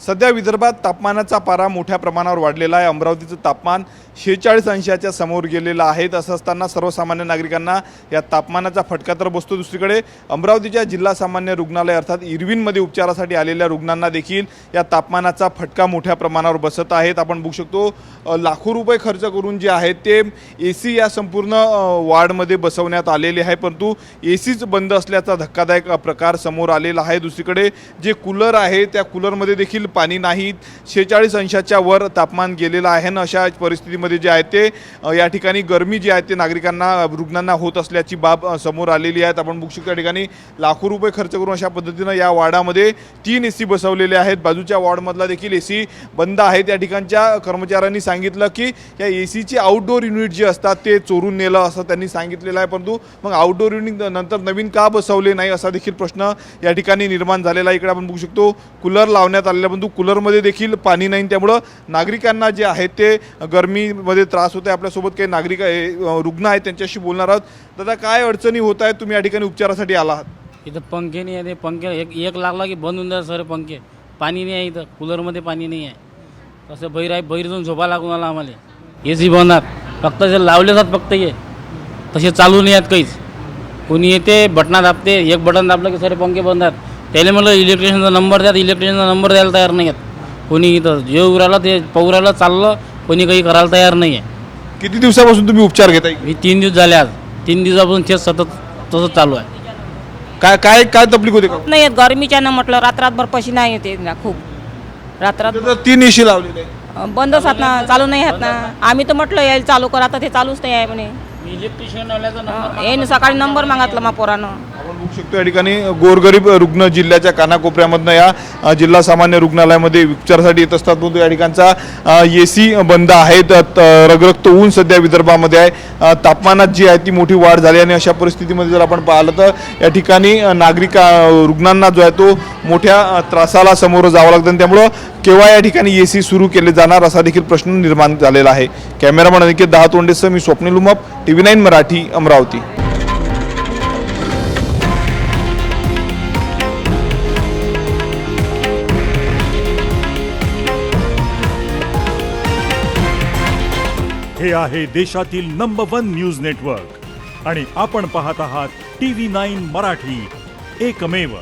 सध्या विदर्भात तापमानाचा पारा मोठ्या प्रमाणावर वाढलेला आहे। अमरावतीचं तापमान 46 अंशाच्या समोर गेलेलं आहे। असं असताना सर्वसामान्य नागरिकांना या तापमानाचा फटका तर बसतो। दुसरीकडे अमरावतीच्या जिल्हा सामान्य रुग्णालय अर्थात इरविनमध्ये उपचारासाठी आलेल्या रुग्णांना देखील या तापमानाचा फटका मोठ्या प्रमाणावर बसत आहेत। आपण बघू शकतो लाखो रुपये खर्च करून जे आहेत ते एसी या संपूर्ण वार्डमध्ये बसवण्यात आलेले आहे, परंतु एसीच बंद असल्याचा धक्कादायक प्रकार समोर आलेला आहे। दुसरीकडे जे कूलर आहे त्या कूलरमध्ये देखील पाणी नाही। 46 अंशाच्या वर तापमान गेलेलं आहे ना। अशा परिस्थितीमध्ये जे आहे ते या ठिकाणी गरमी जी आहे ते नागरिकांना रुग्णांना होत असल्याची बाब समोर आलेली आहे। आपण बघू शकतो या ठिकाणी लाखो रुपये खर्च करून अशा पद्धतीने या वार्डामध्ये 3 एसी बसवलेले आहेत। बाजूच्या वॉर्डमधला देखील एसी बंद आहे। त्या ठिकाणच्या कर्मचाऱ्यांनी सांगितलं की या एसीची आउटडोर युनिट जे असतात ते चोरून नेलं असं त्यांनी सांगितलेलं आहे, परंतु मग आउटडोर युनिट नंतर नवीन का बसवले नाही असा देखील प्रश्न या ठिकाणी निर्माण झालेला आहे। इकडे आपण बघू शकतो कूलर लावण्यात आलेला, परंतु कूलरमध्ये देखील पाणी नाही, त्यामुळे नागरिकांना जे आहे ते गरमीमध्ये त्रास होत आहे। आपल्यासोबत काही नागरिक रुग्ण आहेत, त्यांच्याशी बोलणार आहोत। दादा, काय अडचणी होत आहेत? तुम्ही या ठिकाणी उपचारासाठी आला आहात? इथं पंखे नाही आहे, पंखे एक लागला की बंद होऊन जातात सर पंखे। पाणी नाही आहे इथं, कूलरमध्ये पाणी नाही आहे। कसं बाहेर जाऊन झोपा लागून आला आम्हाला। एसी बंद आहेत, फक्त जे लावले जातात फक्त हे तसे चालू नाही आहेत काहीच। कोणी येते बटना दाबते, एक बटन दाबलं की सारे पंखे बंद आहेत। त्याला म्हटलं इलेक्ट्रिशियनचा नंबर द्या, इलेक्ट्रिशियनचा नंबर द्यायला तयार नाही आहेत कोणी। इथं जे उराला ते पौराला चाललं, कोणी काही करायला तयार नाही आहे। किती दिवसापासून तुम्ही उपचार घेताय? मी 3 दिवस झाले, आज 3 दिवसापासून तेच सतत तसंच चालू आहे। काय काय काय तकलीफ होते का? नाही येत गरमीच्यानं, म्हटलं रात्रभर पसीना येते ना खूप। रात्रात 3 एसी लावलेले आहेत, बंदच आहेत ना, चालू नाही आहेत ना। आम्ही तर म्हटलं यायला चालू कर, आता ते चालूच नाही आहे म्हणे। इलेक्ट्रिशियन वाल्याचा याने सकाळी नंबर मागितला मा पोरानं। आपण बघू शकतो या ठिकाणी गोरगरीब रुग्ण जिल्ह्याच्या कानाकोपऱ्यामधनं या जिल्हा सामान्य रुग्णालयामध्ये उपचारासाठी येत असतात, परंतु या ठिकाणचा एसी बंद आहेत। रगरगत ऊन सध्या विदर्भामध्ये आहे। तापमानात जी आहे ती मोठी वाढ झाली आणि अशा परिस्थितीमध्ये जर आपण पाहिलं तर या ठिकाणी रुग्णांना जो आहे तो मोठ्या त्रासाला समोर जावं लागतं। त्यामुळं केव्हा या ठिकाणी एसी सुरू केले जाणार असा देखील प्रश्न निर्माण झालेला आहे। कॅमेरामन अनिकेत दहातोंडेसह मी स्वप्नील उमप, TV9 मराठी, अमरावती। हे आहे देशातील नंबर 1 न्यूज नेटवर्क आणि आपण पाहत आहात TV9 मराठी, एकमेव।